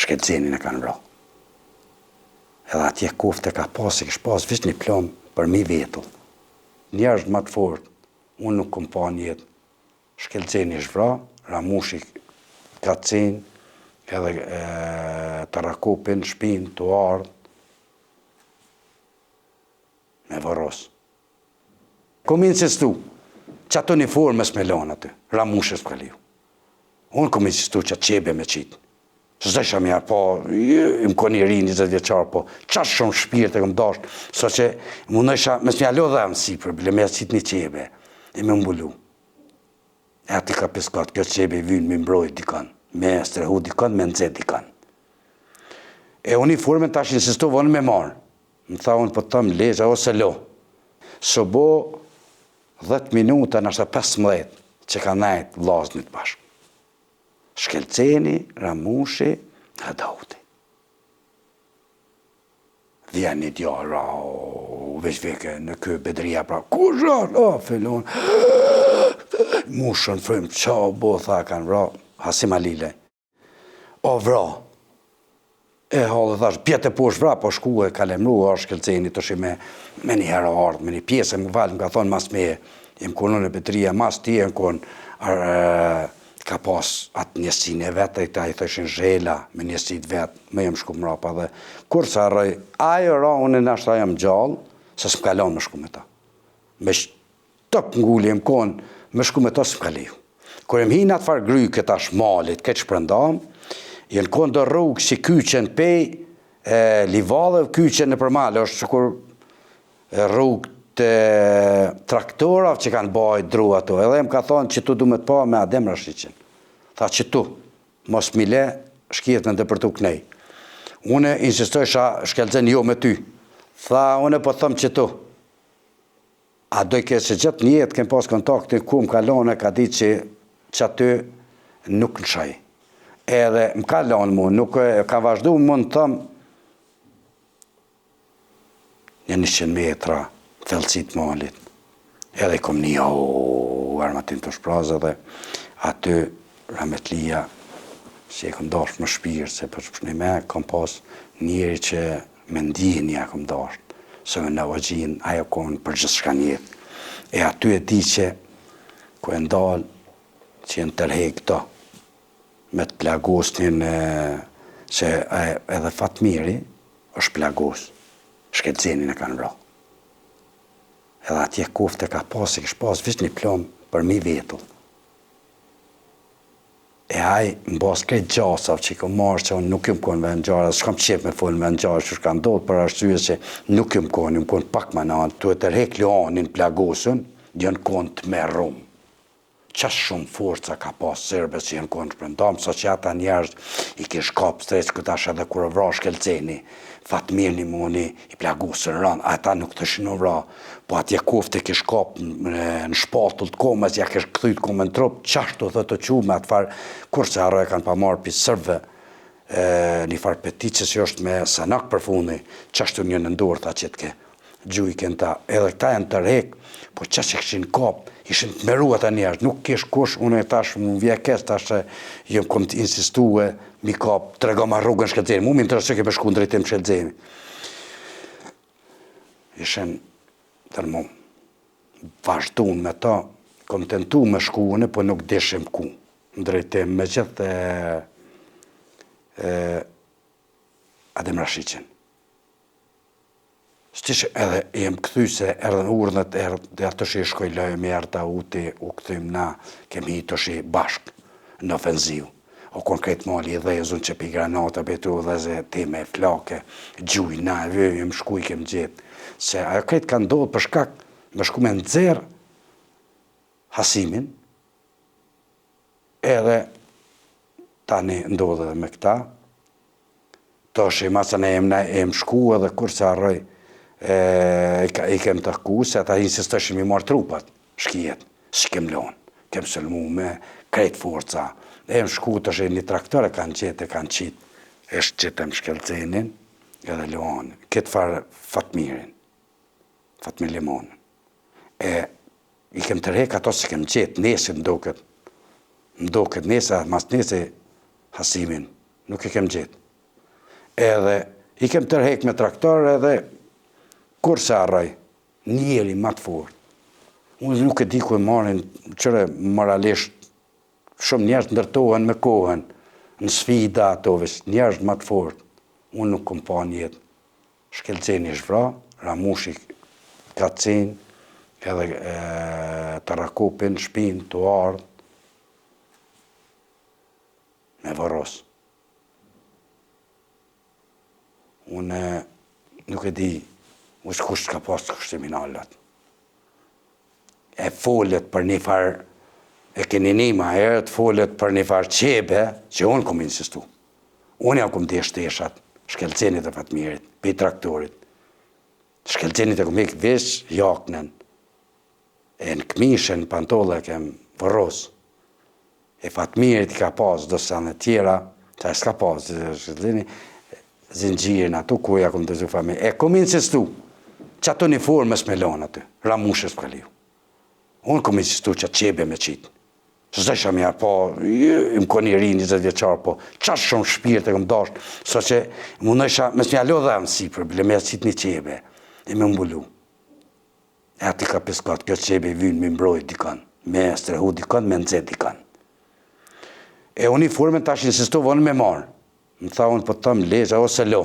Shkelcenin e kanë vra. Edhe atje kofte ka pas, kish pas vish një plom për mi vetull. Njerëz më të fort, unë nuk kom pa njetë. Shkelceni është vra, Ramushi ka cen, edhe të rakopin, shpin, të ardh, me vëros. Kom insistu, që ato uniformës me lanë aty, Ramushës ka liu. Unë kom insistu që qebe me qitë. Zdesha mja, po, më koni ri 20 vjeqar, po, qash shumë shpirt e kom dasht, so që mundësha, mes mja lo dhe më sipër, bile me qitë një qebe, e me mbulu. E ati ka piskat, kjo qebe i vynë me mbrojt dikan, me strehu dikan, me nëzet dikan. E uniformen tash insistu vonë me marë. Më tha unë po të tëmë leza ose lo. So bo 10 minuta, nështë 15, që ka najtë vllaznit bashkë. Shkelceni, Ramushi, dhe Dauti. Dhja një djarë, veç veke në kë bedria pra, ku zharë, fillon, mushën, frim, qa, bo, tha, kanë vra, Hasim Alile. O vra, e halë thash, pjetë e poshtë vra, po shku e kalemru, Shkelceni të shi me një herë ardhë, me një pjesë, më valë, më ka thonë mas me, im konë në bedria, mas ti e më konë, ka pas atë njësin e vetë, i ta i thëshin zhela me njësit vetë, me jem shku mrapa dhe, kur sa rëj, ajo ra unë e nashta jam gjallë, se s'm kalon me shku me ta. Me shtëp ngulli jem konë, me shku me ta s'm kaliju. Kur jem hinë atë farë gry këta shmalit, këtë shprëndam, jenë konë do rrugë si kyqen pej, livadhe, kyqen në përmalë, është që kur rrugë të traktorav që kanë bajt dru ato, edhe më ka thonë që tu du me të pa me Adem Rashiqin. Tha që tu, mos mile, shkijet në ndëpërtu knej. Une insistojsha Shkelcen jo me ty. Tha, une po thëmë që tu. A doj ke se gjithë njetë kem pas kontaktin ku më kalone, ka di që aty nuk në shaj. Edhe më kalone mu, nuk ka vazhdu mu në thëmë një 100 metra, thellësit malit. Edhe i kom një armatin të shprazë dhe aty Rametlia, që e kom dasht më shpirë, se për shpërshni me, kom pas njeri që me ndjenja kom dasht, se me në vëgjin, ajo konë për gjithë shka njetë. E aty e di që, ku e ndalë, që jenë tërhej këto, me të plagosnin, që edhe Fatmiri është plagos, Shkelcenin e kanë vra. Edhe atje kofte ka pas, e kish pas vish një plom për mi vetull. E aj, në bas krejt gjasav që i kom marrë që unë nuk jëm konë me në gjarë, s'kam qep me full me në gjarë, që shka ndodhë për arsye që nuk jëm konë pak më nalë, tu e tërhek Leonin plagosën, jënë konë të me rumë. Qash shumë forca ka pas sërbës që jënë konë të shpërndam, sa që ata njerës i kish kap stresë këtash edhe kur vra Shkelceni, Fatmir një moni i plagosën rënë, ata nuk të shinu vra, po atje kofte kish kap në shpatull të komës, ja kish këthyt komën trup, qashtu dhe të qume atë farë, kurse arro e kanë pa marë për sërbë, një farë petice që është me sanak për fundi, qashtu një në ndorë tha që të ke gjujken ta, edhe këta janë të rek, po qash e këshin kap, ishin të meru ata njerës, nuk kish kush, unë e tash më vje kes, tash jëm kom të insistue, mi kap, të rega ma rrugën Shkelceni, mu mi më të rësë ke me shku në drejtim Shkelceni. Ishen, tërmo, vazhdun me ta, kom tentu me shku une, po nuk dishim ku, në drejtim, me gjithë Adem Rashiqin. Shtish edhe jem këthy se erdhen urnët, dhe të shi shkoj lojë, erta uti, u këthym na, kemi të shi bashk në ofenziv. O konkret mali i dhezun që pi granata betu dhe ze teme flake, gjuj, na, jem shkuj kem gjithë. Se ajo këtë ka ndodhë për shkak, me shku me nëzirë Hasimin, edhe tani ndodhë edhe me këta, të shi masën e jem shku edhe kur se arroj, i kem të ku, se ata insistëshin mi marë trupat, shkijet, s'kem lonë, kem sëlmu me krejt forca, e më shku të shenë një traktore kanë qitë, e shqitem Shkelcenin, edhe Leonin, këtë farë Fatmirin, Fatmir Lemonin, e i kem tërhek ato se kem qitë, nesin mdoket nesa, mas nese Hasimin, nuk i kem qitë, edhe i kem tërhek me traktor edhe kur se arraj, njeri ma të fort. Unë nuk e di ku e marrin, qëre moralisht, shumë njerëz ndërtohen me kohën, në sfida ato, njerëz ma të fort. Unë nuk kom pa njetë. Shkelceni është vra, Ramushi ka cen, edhe të rakopin, shpin, të ardh, me Varros. Unë nuk e di, kush ka pas kush kriminalat. E folet për një farë, e keni një ma herët, folet për një farë qebe, që unë kom insistu. Unë ja kom dhe shteshat, Shkelcenit e Fatmirit, për traktorit. Shkelcenit e kom hek vesh jaknen, e në këmishën, pantolla e kem Varros. E Fatmirit i ka pas, do sa në tjera, që e s'ka pas, zingjirën ato, ku ja kom të zufa me. E kom insistu, që ato një formë s'me lonë aty, Ramushës për liu. Unë kom insistu që qebe me qitë. Që zdaj shë mja, po, më koni ri 20 vjeqarë, po, qash shumë shpirt e kom dasht, so që më nësha, mes mja lo dhe më si për me qitë një qebe, e me mbulu. E ati ka peskat, kjo qebe i vynë me mbrojt dikan, me strehu dikan, me nëzet dikan. E uniformen tash insistovë unë me marë. Më tha unë po të tëmë leqa ose lo.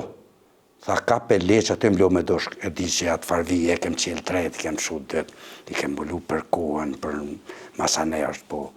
Tha kape leqa të më lo me doshk. E di që atë farvi e kem qelë tret, i kem shut dët, i kem mbulu për kohën, për masanerës, po.